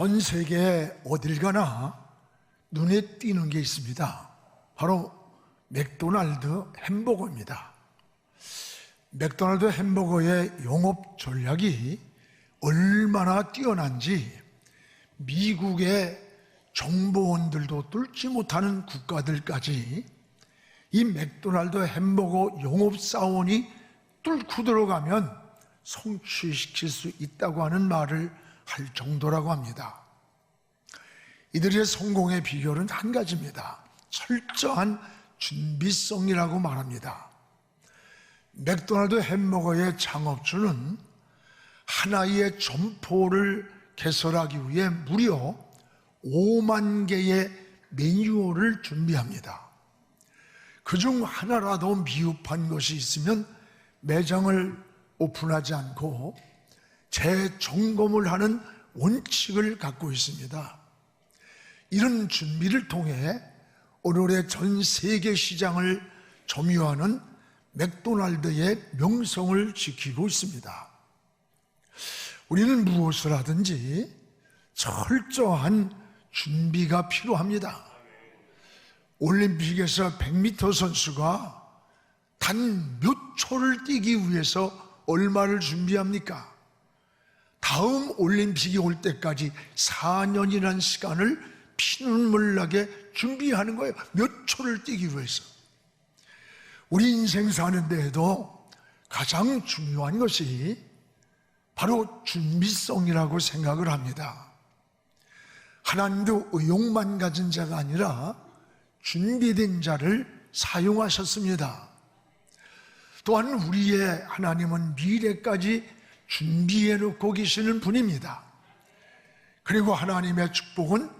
전 세계 어딜 가나 눈에 띄는 게 있습니다. 바로 맥도날드 햄버거입니다. 맥도날드 햄버거의 영업 전략이 얼마나 뛰어난지 미국의 정보원들도 뚫지 못하는 국가들까지 이 맥도날드 햄버거 영업사원이 뚫고 들어가면 성취시킬 수 있다고 하는 말을 할 정도라고 합니다. 이들의 성공의 비결은 한 가지입니다. 철저한 준비성이라고 말합니다. 맥도날드 햄버거의 창업주는 하나의 점포를 개설하기 위해 무려 5만 개의 매뉴얼을 준비합니다. 그중 하나라도 미흡한 것이 있으면 매장을 오픈하지 않고 재점검을 하는 원칙을 갖고 있습니다. 이런 준비를 통해 오늘의 전 세계 시장을 점유하는 맥도날드의 명성을 지키고 있습니다. 우리는 무엇을 하든지 철저한 준비가 필요합니다. 올림픽에서 100m 선수가 단 몇 초를 뛰기 위해서 얼마를 준비합니까? 다음 올림픽이 올 때까지 4년이라는 시간을 피눈물 나게 준비하는 거예요. 몇 초를 뛰기 위해서. 우리 인생 사는 데에도 가장 중요한 것이 바로 준비성이라고 생각을 합니다. 하나님도 의욕만 가진 자가 아니라 준비된 자를 사용하셨습니다. 또한 우리의 하나님은 미래까지 준비해 놓고 계시는 분입니다. 그리고 하나님의 축복은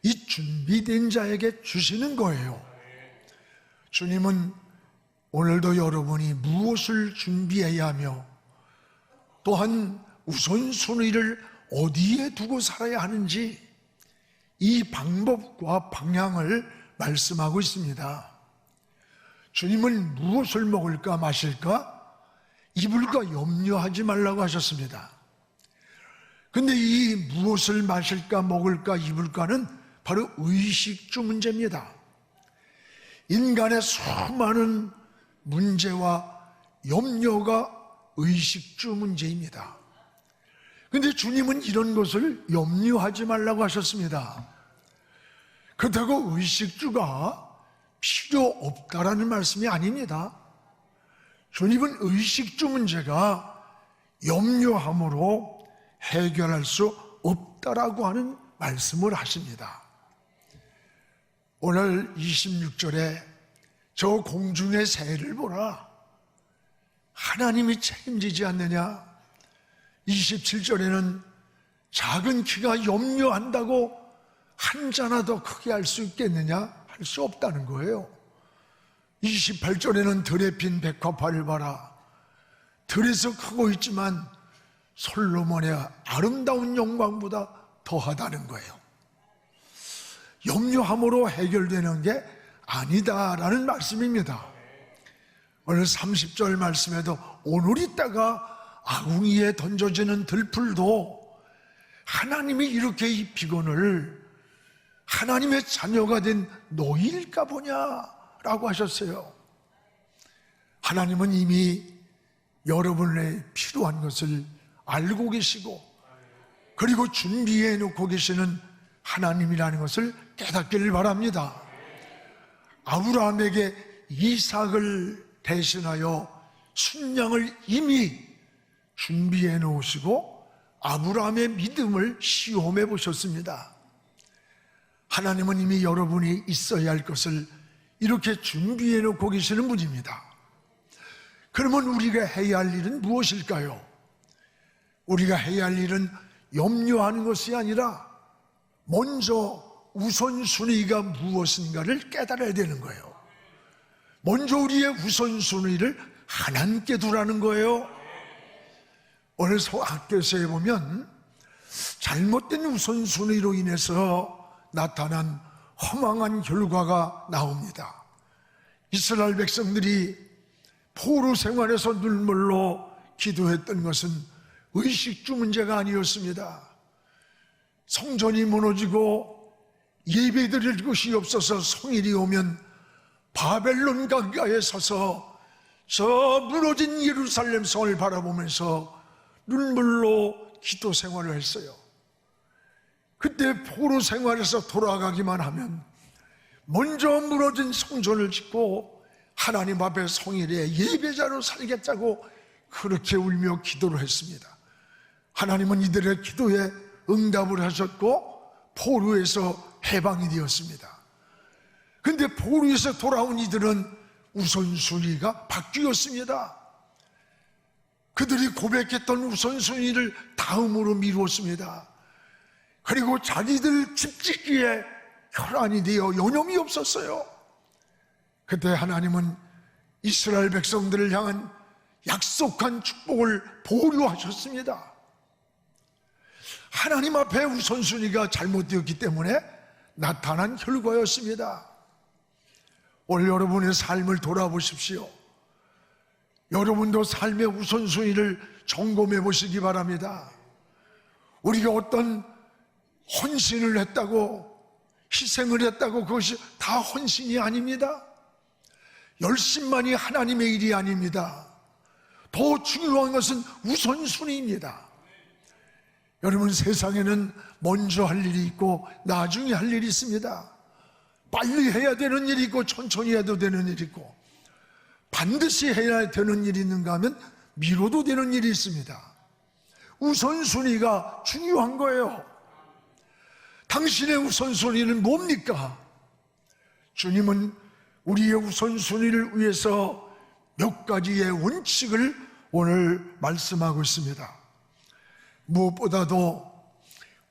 이 준비된 자에게 주시는 거예요. 주님은 오늘도 여러분이 무엇을 준비해야 하며 또한 우선순위를 어디에 두고 살아야 하는지 이 방법과 방향을 말씀하고 있습니다. 주님은 무엇을 먹을까 마실까 입을까 염려하지 말라고 하셨습니다. 근데 이 무엇을 마실까 먹을까 입을까는 바로 의식주 문제입니다. 인간의 수많은 문제와 염려가 의식주 문제입니다. 근데 주님은 이런 것을 염려하지 말라고 하셨습니다. 그렇다고 의식주가 필요 없다라는 말씀이 아닙니다. 주님은 의식주 문제가 염려함으로 해결할 수 없다라고 하는 말씀을 하십니다. 오늘 26절에 저 공중의 새를 보라. 하나님이 책임지지 않느냐? 27절에는 작은 키가 염려한다고 한 자나 더 크게 할 수 있겠느냐? 할 수 없다는 거예요. 28절에는 들에 핀 백화파를 봐라. 들에서 크고 있지만 솔로몬의 아름다운 영광보다 더하다는 거예요. 염려함으로 해결되는 게 아니다라는 말씀입니다. 오늘 30절 말씀에도 오늘 있다가 아궁이에 던져지는 들풀도 하나님이 이렇게 이 비건을 하나님의 자녀가 된 너희일까 보냐라고 하셨어요. 하나님은 이미 여러분의 필요한 것을 알고 계시고 그리고 준비해 놓고 계시는 하나님이라는 것을 깨닫기를 바랍니다. 아브라함에게 이삭을 대신하여 순양을 이미 준비해 놓으시고 아브라함의 믿음을 시험해 보셨습니다. 하나님은 이미 여러분이 있어야 할 것을 이렇게 준비해 놓고 계시는 분입니다. 그러면 우리가 해야 할 일은 무엇일까요? 우리가 해야 할 일은 염려하는 것이 아니라 먼저 우선순위가 무엇인가를 깨달아야 되는 거예요. 먼저 우리의 우선순위를 하나님께 두라는 거예요. 오늘 학교에서 보면 잘못된 우선순위로 인해서 나타난 허망한 결과가 나옵니다. 이스라엘 백성들이 포로 생활에서 눈물로 기도했던 것은 의식주 문제가 아니었습니다. 성전이 무너지고 예배드릴 곳이 없어서 성일이 오면 바벨론 강가에 서서 저 무너진 예루살렘 성을 바라보면서 눈물로 기도 생활을 했어요. 그때 포로 생활에서 돌아가기만 하면 먼저 무너진 성전을 짓고 하나님 앞에 성일에 예배자로 살겠다고 그렇게 울며 기도를 했습니다. 하나님은 이들의 기도에 응답을 하셨고 포로에서 해방이 되었습니다. 그런데 포로에서 돌아온 이들은 우선순위가 바뀌었습니다. 그들이 고백했던 우선순위를 다음으로 미루었습니다. 그리고 자기들 집 짓기에 혈안이 되어 여념이 없었어요. 그때 하나님은 이스라엘 백성들을 향한 약속한 축복을 보류하셨습니다. 하나님 앞에 우선순위가 잘못되었기 때문에 나타난 결과였습니다. 오늘 여러분의 삶을 돌아보십시오. 여러분도 삶의 우선순위를 점검해 보시기 바랍니다. 우리가 어떤 헌신을 했다고, 희생을 했다고 그것이 다 헌신이 아닙니다. 열심만이 하나님의 일이 아닙니다. 더 중요한 것은 우선순위입니다. 여러분, 세상에는 먼저 할 일이 있고 나중에 할 일이 있습니다. 빨리 해야 되는 일이 있고 천천히 해도 되는 일이 있고, 반드시 해야 되는 일이 있는가 하면 미뤄도 되는 일이 있습니다. 우선순위가 중요한 거예요. 당신의 우선순위는 뭡니까? 주님은 우리의 우선순위를 위해서 몇 가지의 원칙을 오늘 말씀하고 있습니다. 무엇보다도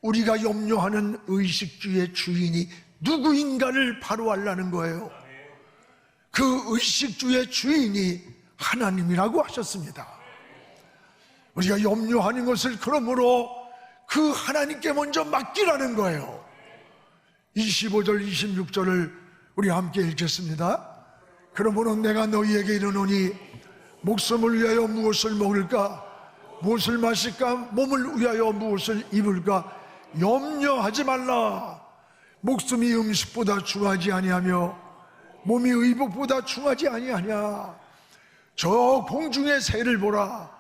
우리가 염려하는 의식주의 주인이 누구인가를 바로 알라는 거예요. 그 의식주의 주인이 하나님이라고 하셨습니다. 우리가 염려하는 것을 그러므로 그 하나님께 먼저 맡기라는 거예요. 25절 26절을 우리 함께 읽겠습니다. 그러므로 내가 너희에게 이르노니 목숨을 위하여 무엇을 먹을까, 무엇을 마실까, 몸을 위하여 무엇을 입을까 염려하지 말라. 목숨이 음식보다 중하지 아니하며 몸이 의복보다 중하지 아니하냐. 저 공중의 새를 보라.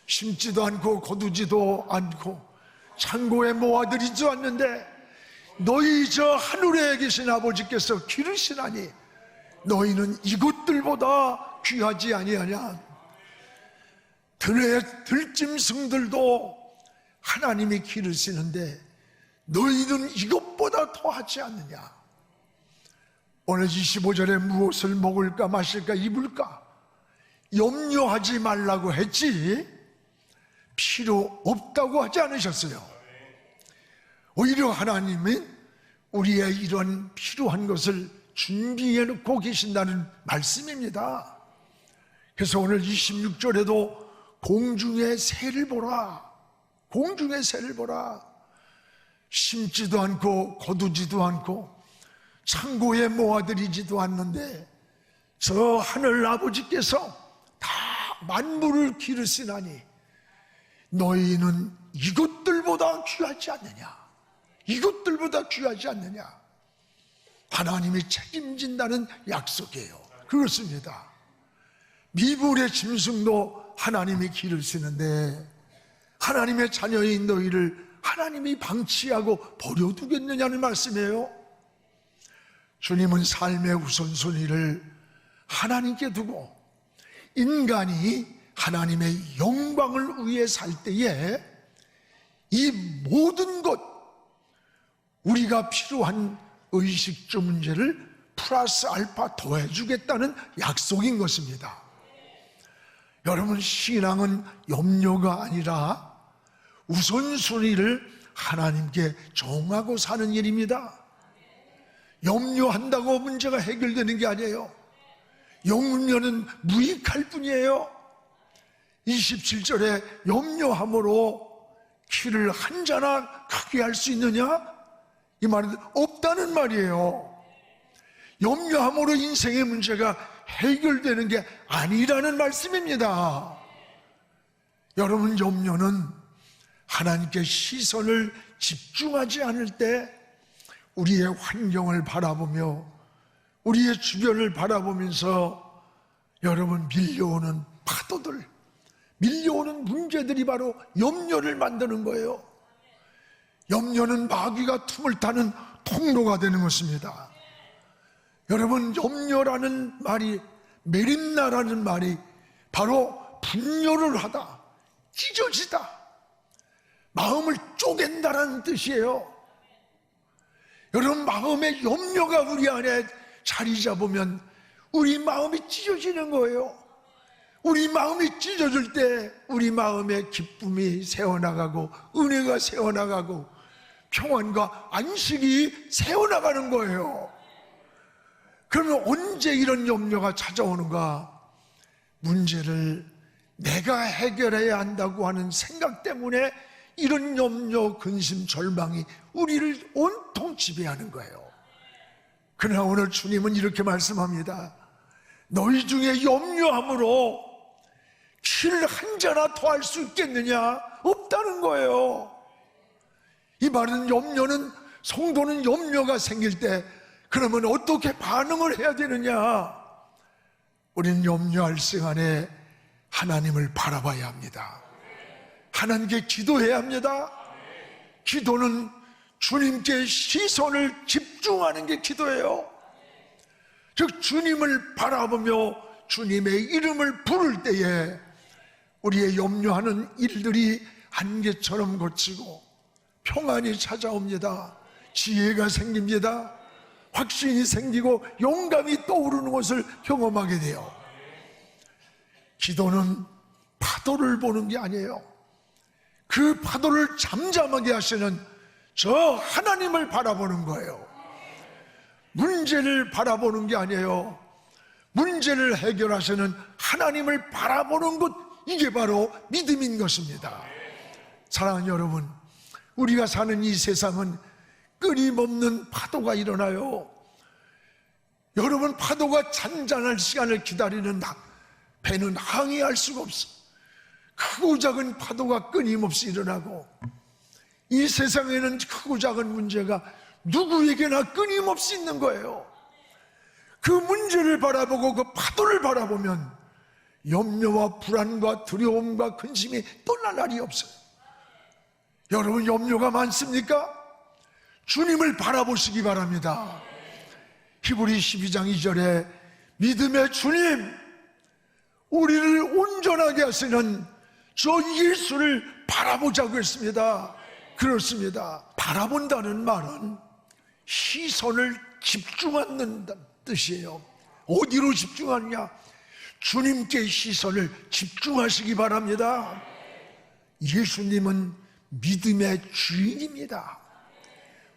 심지도 않고 거두지도 않고 창고에 모아들이지도 않는데 너희 저 하늘에 계신 아버지께서 기르시나니 너희는 이것들보다 귀하지 아니하냐. 들의 들짐승들도 하나님이 기르시는데 너희는 이것보다 더하지 않느냐. 오늘 25절에 무엇을 먹을까 마실까 입을까 염려하지 말라고 했지 필요 없다고 하지 않으셨어요. 오히려 하나님은 우리의 이런 필요한 것을 준비해 놓고 계신다는 말씀입니다. 그래서 오늘 26절에도 공중의 새를 보라. 공중의 새를 보라. 심지도 않고 거두지도 않고 창고에 모아들이지도 않는데 저 하늘 아버지께서 다 만물을 기르시나니 너희는 이것들보다 귀하지 않느냐. 이것들보다 귀하지 않느냐. 하나님이 책임진다는 약속이에요. 그렇습니다. 미불의 짐승도 하나님이 기르시는데 하나님의 자녀인 너희를 하나님이 방치하고 버려두겠느냐는 말씀이에요. 주님은 삶의 우선순위를 하나님께 두고 인간이 하나님의 영광을 위해 살 때에 이 모든 것, 우리가 필요한 의식주 문제를 플러스 알파 더해주겠다는 약속인 것입니다. 여러분, 신앙은 염려가 아니라 우선순위를 하나님께 정하고 사는 일입니다. 염려한다고 문제가 해결되는 게 아니에요. 염려는 무익할 뿐이에요. 27절에 염려함으로 키를 한 자나 크게 할 수 있느냐? 이 말은 없다는 말이에요. 염려함으로 인생의 문제가 해결되는 게 아니라는 말씀입니다. 여러분, 염려는 하나님께 시선을 집중하지 않을 때 우리의 환경을 바라보며 우리의 주변을 바라보면서 여러분 밀려오는 파도들, 밀려오는 문제들이 바로 염려를 만드는 거예요. 염려는 마귀가 틈을 타는 통로가 되는 것입니다. 여러분, 염려라는 말이, 메림나라는 말이 바로 분열을 하다, 찢어지다, 마음을 쪼갠다라는 뜻이에요. 여러분, 마음의 염려가 우리 안에 자리 잡으면 우리 마음이 찢어지는 거예요. 우리 마음이 찢어질 때 우리 마음에 기쁨이 새어나가고 은혜가 새어나가고 평안과 안식이 새어나가는 거예요. 그러면 언제 이런 염려가 찾아오는가? 문제를 내가 해결해야 한다고 하는 생각 때문에 이런 염려, 근심, 절망이 우리를 온통 지배하는 거예요. 그러나 오늘 주님은 이렇게 말씀합니다. 너희 중에 염려함으로 키를 한 자나 더할 수 있겠느냐? 없다는 거예요. 이 말은 염려는, 성도는 염려가 생길 때 그러면 어떻게 반응을 해야 되느냐? 우리는 염려할 시간에 하나님을 바라봐야 합니다. 하나님께 기도해야 합니다. 기도는 주님께 시선을 집중하는 게 기도예요. 즉 주님을 바라보며 주님의 이름을 부를 때에 우리의 염려하는 일들이 안개처럼 걷히고 평안이 찾아옵니다. 지혜가 생깁니다. 확신이 생기고 영감이 떠오르는 것을 경험하게 돼요. 기도는 파도를 보는 게 아니에요. 그 파도를 잠잠하게 하시는 저 하나님을 바라보는 거예요. 문제를 바라보는 게 아니에요. 문제를 해결하시는 하나님을 바라보는 것, 이게 바로 믿음인 것입니다. 사랑하는 여러분, 우리가 사는 이 세상은 끊임없는 파도가 일어나요. 여러분, 파도가 잔잔할 시간을 기다리는 배는 항해할 수가 없어. 크고 작은 파도가 끊임없이 일어나고, 이 세상에는 크고 작은 문제가 누구에게나 끊임없이 있는 거예요. 그 문제를 바라보고 그 파도를 바라보면 염려와 불안과 두려움과 근심이 떠날 날이 없어요. 여러분, 염려가 많습니까? 주님을 바라보시기 바랍니다. 히브리 12장 2절에 믿음의 주님, 우리를 온전하게 하시는 저 예수를 바라보자고 했습니다. 그렇습니다. 바라본다는 말은 시선을 집중하는 뜻이에요. 어디로 집중하느냐? 주님께 시선을 집중하시기 바랍니다. 예수님은 믿음의 주인입니다.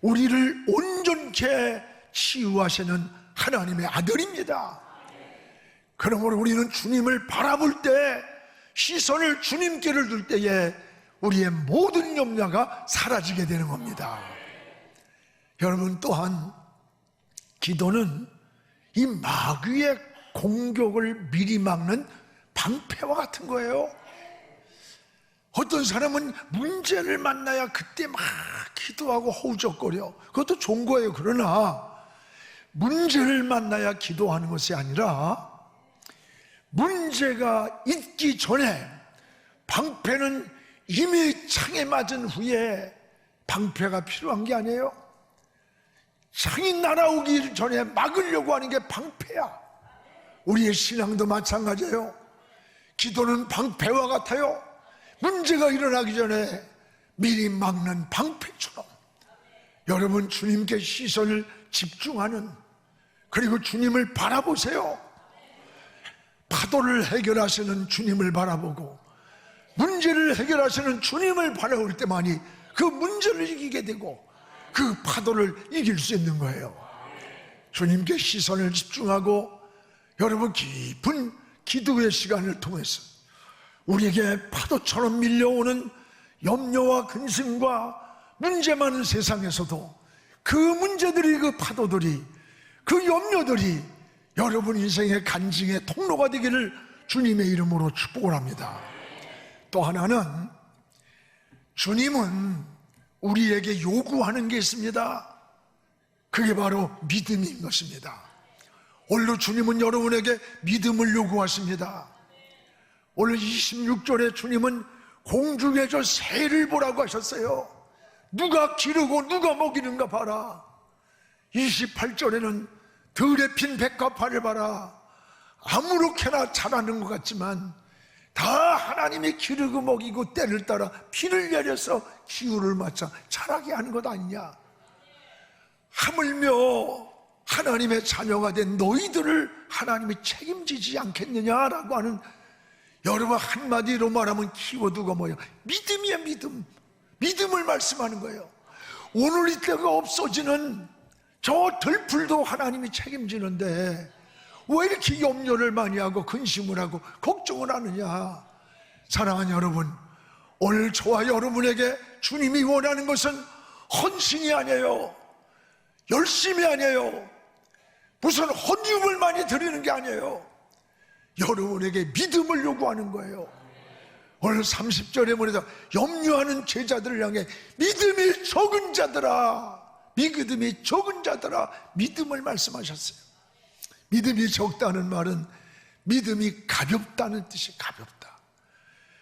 우리를 온전케 치유하시는 하나님의 아들입니다. 그러므로 우리는 주님을 바라볼 때, 시선을 주님께를 둘 때에 우리의 모든 염려가 사라지게 되는 겁니다. 여러분, 또한 기도는 이 마귀의 공격을 미리 막는 방패와 같은 거예요. 어떤 사람은 문제를 만나야 그때 막 기도하고 허우적거려. 그것도 좋은 거예요. 그러나 문제를 만나야 기도하는 것이 아니라 문제가 있기 전에, 방패는 이미 창에 맞은 후에 방패가 필요한 게 아니에요. 창이 날아오기 전에 막으려고 하는 게 방패야. 우리의 신앙도 마찬가지예요. 기도는 방패와 같아요. 문제가 일어나기 전에 미리 막는 방패처럼 여러분, 주님께 시선을 집중하는, 그리고 주님을 바라보세요. 파도를 해결하시는 주님을 바라보고 문제를 해결하시는 주님을 바라볼 때만이 그 문제를 이기게 되고 그 파도를 이길 수 있는 거예요. 주님께 시선을 집중하고 여러분, 깊은 기도의 시간을 통해서 우리에게 파도처럼 밀려오는 염려와 근심과 문제 많은 세상에서도 그 문제들이, 그 파도들이, 그 염려들이 여러분 인생의 간증의 통로가 되기를 주님의 이름으로 축복을 합니다. 또 하나는, 주님은 우리에게 요구하는 게 있습니다. 그게 바로 믿음인 것입니다. 오늘 주님은 여러분에게 믿음을 요구하십니다. 오늘 26절에 주님은 공중에 저 새를 보라고 하셨어요. 누가 기르고 누가 먹이는가 봐라. 28절에는 들에 핀 백합화를 봐라. 아무렇게나 자라는 것 같지만 다 하나님이 기르고 먹이고 때를 따라 비를 내려서 기후를 맞춰 자라게 하는 것 아니냐. 하물며 하나님의 자녀가 된 너희들을 하나님이 책임지지 않겠느냐라고 하는, 여러분 한마디로 말하면 키워드가 뭐예요? 믿음이야. 믿음을 말씀하는 거예요. 오늘 이때가 없어지는 저 들풀도 하나님이 책임지는데 왜 이렇게 염려를 많이 하고 근심을 하고 걱정을 하느냐. 사랑하는 여러분, 오늘 저와 여러분에게 주님이 원하는 것은 헌신이 아니에요. 열심이 아니에요. 무슨 헌금을 많이 드리는 게 아니에요. 여러분에게 믿음을 요구하는 거예요. 오늘 30절에 보니까 염려하는 제자들을 향해 믿음이 적은 자들아, 믿음이 적은 자들아, 믿음을 말씀하셨어요. 믿음이 적다는 말은 믿음이 가볍다는 뜻이 가볍다.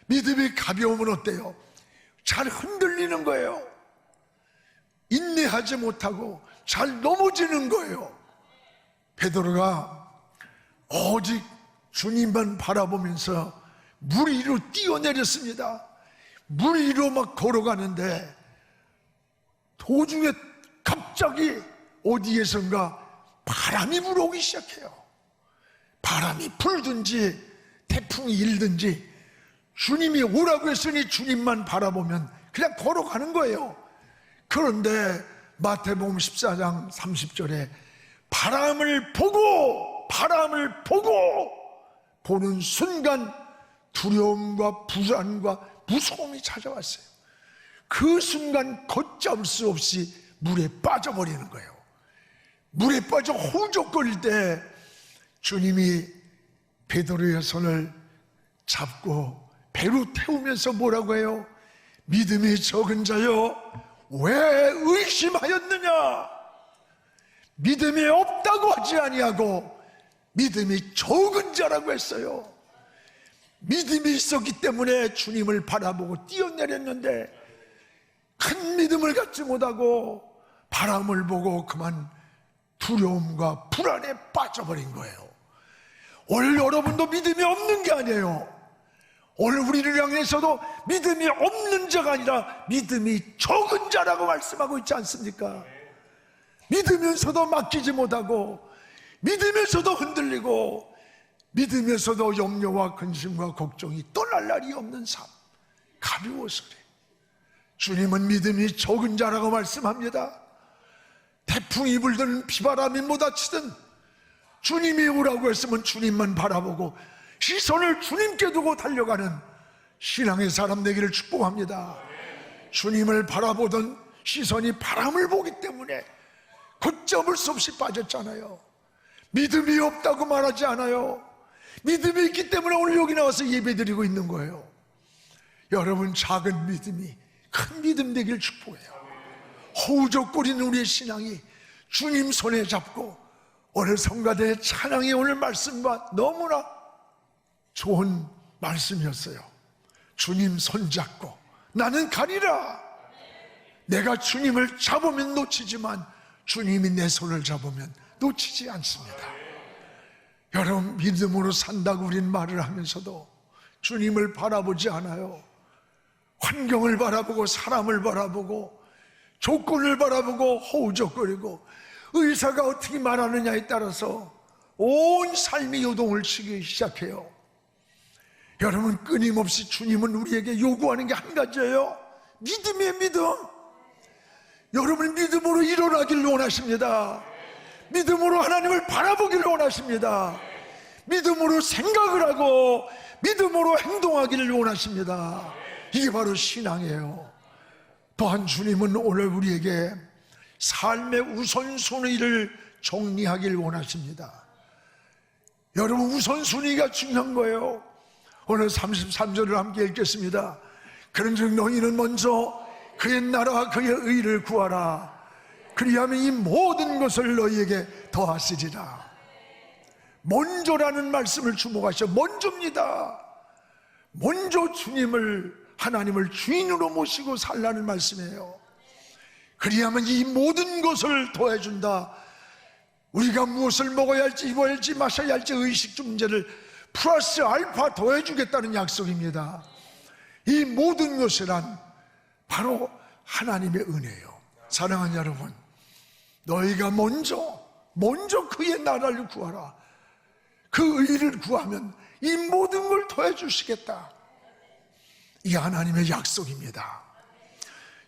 믿음이 가벼우면 어때요? 잘 흔들리는 거예요. 인내하지 못하고 잘 넘어지는 거예요. 베드로가 오직 주님만 바라보면서 물 위로 뛰어내렸습니다. 물 위로 막 걸어가는데 도중에 갑자기 어디에선가 바람이 불어오기 시작해요. 바람이 불든지 태풍이 일든지 주님이 오라고 했으니 주님만 바라보면 그냥 걸어가는 거예요. 그런데 마태복음 14장 30절에 바람을 보고 보는 순간 두려움과 불안과 무서움이 찾아왔어요. 그 순간 걷잡을 수 없이 물에 빠져버리는 거예요. 물에 빠져 허우적거릴 때 주님이 베드로의 손을 잡고 배로 태우면서 뭐라고 해요? 믿음이 적은 자여 왜 의심하였느냐? 믿음이 없다고 하지 아니하고 믿음이 적은 자라고 했어요. 믿음이 있었기 때문에 주님을 바라보고 뛰어내렸는데 큰 믿음을 갖지 못하고 바람을 보고 그만 두려움과 불안에 빠져버린 거예요. 오늘 여러분도 믿음이 없는 게 아니에요. 오늘 우리를 향해서도 믿음이 없는 자가 아니라 믿음이 적은 자라고 말씀하고 있지 않습니까? 믿으면서도 맡기지 못하고 믿으면서도 흔들리고 믿으면서도 염려와 근심과 걱정이 떠날 날이 없는 삶, 가벼워서 그래. 주님은 믿음이 적은 자라고 말씀합니다. 태풍이 불든 비바람이 몰아치든 주님이 오라고 했으면 주님만 바라보고 시선을 주님께 두고 달려가는 신앙의 사람 되기를 축복합니다. 주님을 바라보던 시선이 바람을 보기 때문에 걷잡을 수 없이 빠졌잖아요. 믿음이 없다고 말하지 않아요. 믿음이 있기 때문에 오늘 여기 나와서 예배드리고 있는 거예요. 여러분, 작은 믿음이 큰 믿음 되기를 축복해요. 허우적거리는 우리의 신앙이 주님 손에 잡고 오늘 성가대의 찬양이 오늘 말씀과 너무나 좋은 말씀이었어요. 주님 손잡고 나는 가리라. 내가 주님을 잡으면 놓치지만 주님이 내 손을 잡으면 놓치지 않습니다. 여러분, 믿음으로 산다고 우린 말을 하면서도 주님을 바라보지 않아요. 환경을 바라보고 사람을 바라보고 조건을 바라보고 허우적거리고 의사가 어떻게 말하느냐에 따라서 온 삶이 요동을 치기 시작해요. 여러분, 끊임없이 주님은 우리에게 요구하는 게 한 가지예요. 믿음이에요. 믿음. 여러분, 믿음으로 일어나길 원하십니다. 믿음으로 하나님을 바라보기를 원하십니다. 믿음으로 생각을 하고 믿음으로 행동하기를 원하십니다. 이게 바로 신앙이에요. 또한 주님은 오늘 우리에게 삶의 우선순위를 정리하길 원하십니다. 여러분, 우선순위가 중요한 거예요. 오늘 33절을 함께 읽겠습니다. 그런즉 너희는 먼저 그의 나라와 그의 의를 구하라. 그리하면 이 모든 것을 너희에게 더하시리라. 먼저라는 말씀을 주목하셔. 먼저입니다. 먼저 하나님을 주인으로 모시고 살라는 말씀이에요. 그리하면 이 모든 것을 더해준다. 우리가 무엇을 먹어야 할지, 입어야 할지, 마셔야 할지 의식 문제를 플러스 알파 더해주겠다는 약속입니다. 이 모든 것이란 바로 하나님의 은혜예요. 사랑하는 여러분, 너희가 먼저 그의 나라를 구하라. 그 의를 구하면 이 모든 걸 더해 주시겠다. 이 하나님의 약속입니다.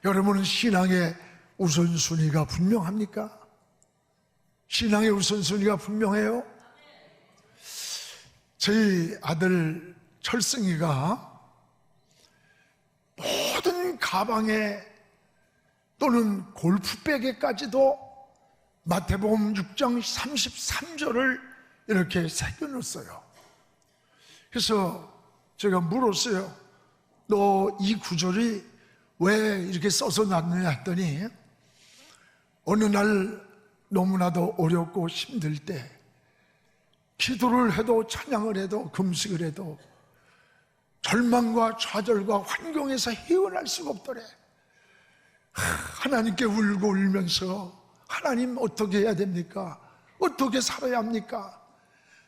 여러분은 신앙의 우선순위가 분명합니까? 신앙의 우선순위가 분명해요? 저희 아들 철승이가 모든 가방에 또는 골프백에까지도 마태복음 6장 33절을 이렇게 새겨놓았어요. 그래서 제가 물었어요. 너 이 구절이 왜 이렇게 써서 놨느냐 했더니 어느 날 너무나도 어렵고 힘들 때 기도를 해도 찬양을 해도 금식을 해도 절망과 좌절과 환경에서 헤어날 수가 없더래. 하나님께 울고 울면서 하나님 어떻게 해야 됩니까? 어떻게 살아야 합니까?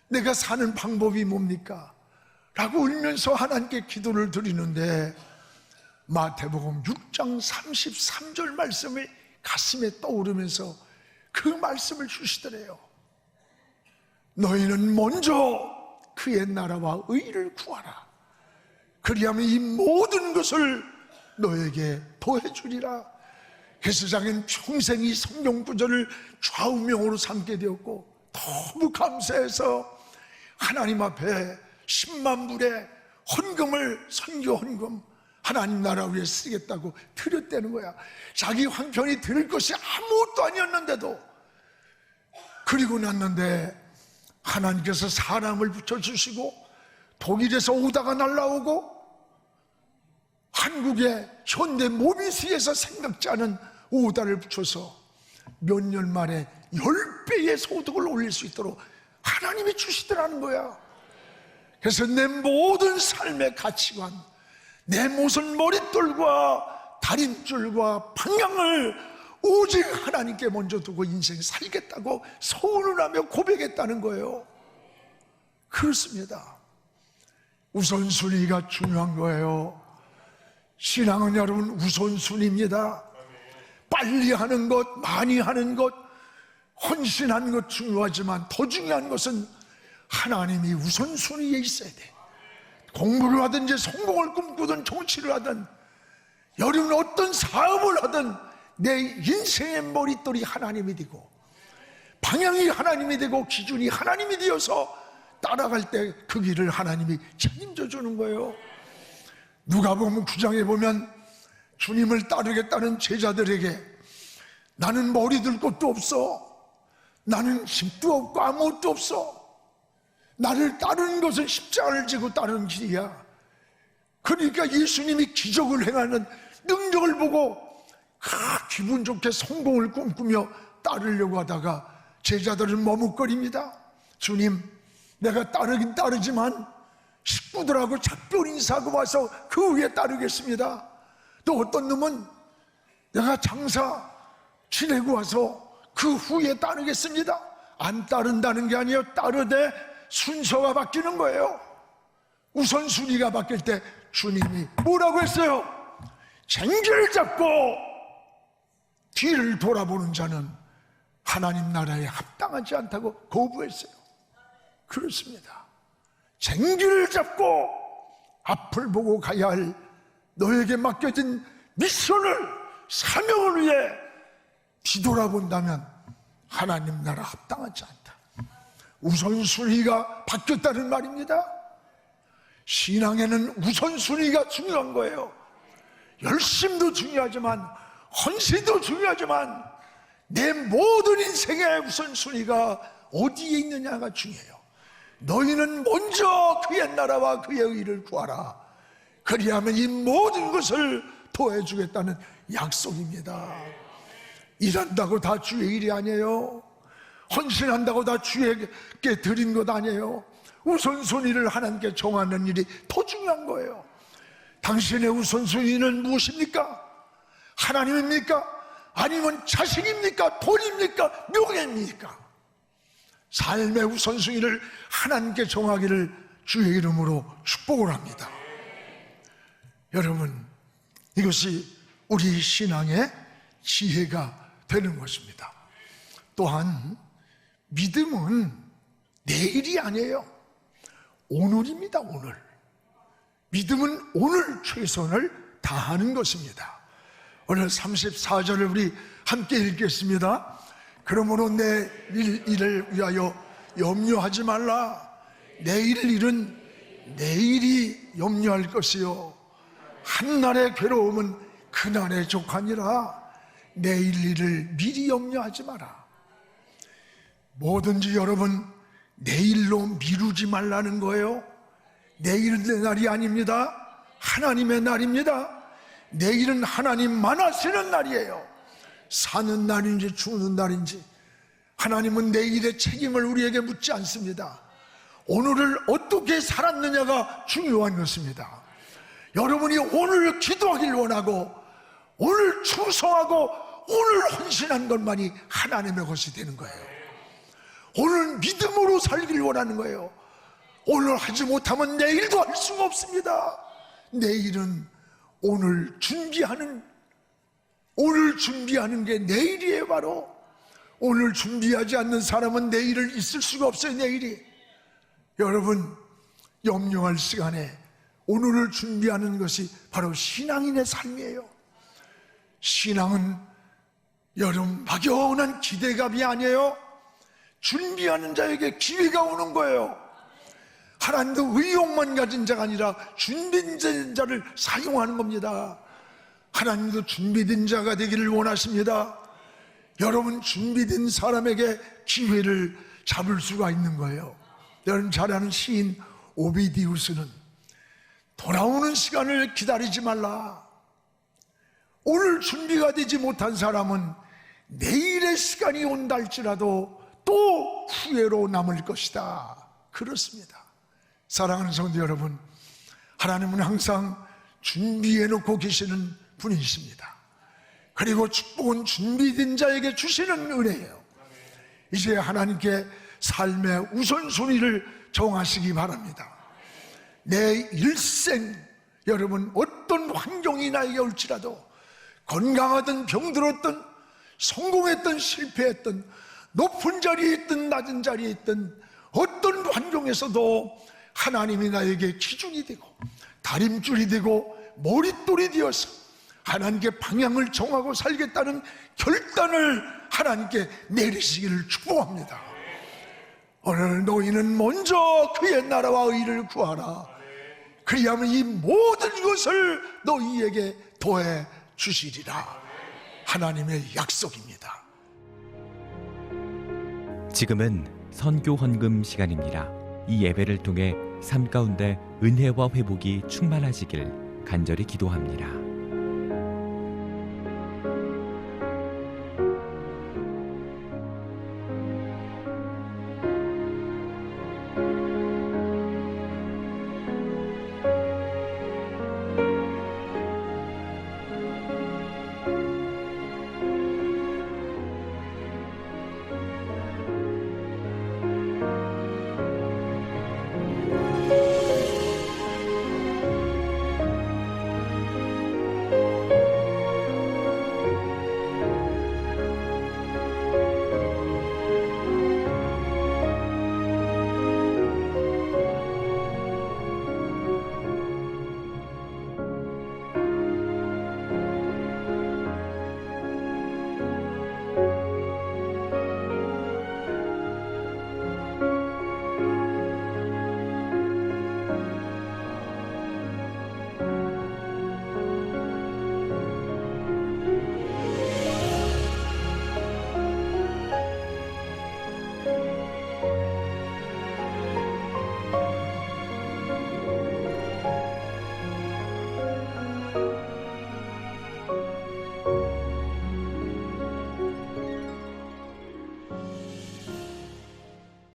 내가 사는 방법이 뭡니까? 라고 울면서 하나님께 기도를 드리는데 마태복음 6장 33절 말씀이 가슴에 떠오르면서 그 말씀을 주시더래요. 너희는 먼저 그의 나라와 의를 구하라. 그리하면 이 모든 것을 너에게 더해주리라. 그래서 저는 평생 이 성경 구절을 좌우명으로 삼게 되었고 너무 감사해서 하나님 앞에 10만 불의 헌금을, 선교 헌금 하나님 나라 위해 쓰겠다고 드렸다는 거야. 자기 형편이 드릴 것이 아무것도 아니었는데도. 그리고 났는데 하나님께서 사람을 붙여주시고 독일에서 오다가 날라오고 한국의 현대 모비스에서 생각지 않은 오다를 붙여서 몇 년 만에 10배의 소득을 올릴 수 있도록 하나님이 주시더라는 거야. 그래서 내 모든 삶의 가치관, 내 모든 머릿돌과 다림줄과 방향을 오직 하나님께 먼저 두고 인생 살겠다고 소원을 하며 고백했다는 거예요. 그렇습니다. 우선순위가 중요한 거예요. 신앙은 여러분 우선순위입니다. 빨리 하는 것, 많이 하는 것, 헌신하는 것 중요하지만 더 중요한 것은 하나님이 우선순위에 있어야 돼. 공부를 하든지 성공을 꿈꾸든 정치를 하든 여러분 어떤 사업을 하든 내 인생의 머릿돌이 하나님이 되고 방향이 하나님이 되고 기준이 하나님이 되어서 따라갈 때 그 길을 하나님이 책임져 주는 거예요. 누가복음 9장에 보면 주님을 따르겠다는 제자들에게 나는 머리 들 것도 없어, 나는 힘도 없고 아무것도 없어, 나를 따르는 것은 십자가를 지고 따르는 길이야. 그러니까 예수님이 기적을 행하는 능력을 보고 기분 좋게 성공을 꿈꾸며 따르려고 하다가 제자들은 머뭇거립니다. 주님, 내가 따르긴 따르지만 식구들하고 작별 인사하고 와서 그 위에 따르겠습니다. 또 어떤 놈은 내가 장사 지내고 와서 그 후에 따르겠습니다. 안 따른다는 게 아니에요. 따르되 순서가 바뀌는 거예요. 우선순위가 바뀔 때 주님이 뭐라고 했어요? 쟁기를 잡고 뒤를 돌아보는 자는 하나님 나라에 합당하지 않다고 거부했어요. 그렇습니다. 쟁기를 잡고 앞을 보고 가야 할 너에게 맡겨진 미션을, 사명을 위해 뒤돌아본다면 하나님 나라 합당하지 않다. 우선순위가 바뀌었다는 말입니다. 신앙에는 우선순위가 중요한 거예요. 열심도 중요하지만 헌신도 중요하지만 내 모든 인생의 우선순위가 어디에 있느냐가 중요해요. 너희는 먼저 그의 나라와 그의 의를 구하라. 그리하면 이 모든 것을 더해주겠다는 약속입니다. 일한다고 다 주의 일이 아니에요. 헌신한다고 다 주에게 드린 것 아니에요. 우선순위를 하나님께 정하는 일이 더 중요한 거예요. 당신의 우선순위는 무엇입니까? 하나님입니까? 아니면 자식입니까? 돈입니까? 명예입니까? 삶의 우선순위를 하나님께 정하기를 주의 이름으로 축복을 합니다. 여러분, 이것이 우리 신앙의 지혜가 되는 것입니다. 또한 믿음은 내일이 아니에요. 오늘입니다. 오늘. 믿음은 오늘 최선을 다하는 것입니다. 오늘 34절을 우리 함께 읽겠습니다. 그러므로 내 일을 위하여 염려하지 말라. 내일 일은 내일이 염려할 것이요 한날의 괴로움은 그날의 족하니라. 내일 일을 미리 염려하지 마라. 뭐든지 여러분 내일로 미루지 말라는 거예요. 내일은 내 날이 아닙니다. 하나님의 날입니다. 내일은 하나님만 하시는 날이에요. 사는 날인지 죽는 날인지 하나님은 내일의 책임을 우리에게 묻지 않습니다. 오늘을 어떻게 살았느냐가 중요한 것입니다. 여러분이 오늘 기도하길 원하고 오늘 충성하고 오늘 헌신한 것만이 하나님의 것이 되는 거예요. 오늘 믿음으로 살길 원하는 거예요. 오늘 하지 못하면 내일도 할 수가 없습니다. 내일은 오늘 준비하는 게 내일이에요. 바로 오늘 준비하지 않는 사람은 내일을 있을 수가 없어요. 내일이. 여러분, 염려할 시간에 오늘을 준비하는 것이 바로 신앙인의 삶이에요. 신앙은 여러분 막연한 기대감이 아니에요. 준비하는 자에게 기회가 오는 거예요. 하나님도 의욕만 가진 자가 아니라 준비된 자를 사용하는 겁니다. 하나님도 준비된 자가 되기를 원하십니다. 여러분, 준비된 사람에게 기회를 잡을 수가 있는 거예요. 여러분 잘 아는 시인 오비디우스는 돌아오는 시간을 기다리지 말라. 오늘 준비가 되지 못한 사람은 내일의 시간이 온다 할지라도 또 후회로 남을 것이다. 그렇습니다. 사랑하는 성도 여러분, 하나님은 항상 준비해 놓고 계시는 분이십니다. 그리고 축복은 준비된 자에게 주시는 은혜예요. 이제 하나님께 삶의 우선순위를 정하시기 바랍니다. 내 일생, 여러분 어떤 환경이 나에게 올지라도 건강하든 병들었든 성공했든 실패했든 높은 자리에 있든 낮은 자리에 있든 어떤 환경에서도 하나님이 나에게 기준이 되고 다림줄이 되고 머릿돌이 되어서 하나님께 방향을 정하고 살겠다는 결단을 하나님께 내리시기를 축복합니다. 오늘 너희는 먼저 그의 나라와 의를 구하라. 그리하면 이 모든 것을 너희에게 더해 주시리라. 하나님의 약속입니다. 지금은 선교 헌금 시간입니다. 이 예배를 통해 삶 가운데 은혜와 회복이 충만하시길 간절히 기도합니다.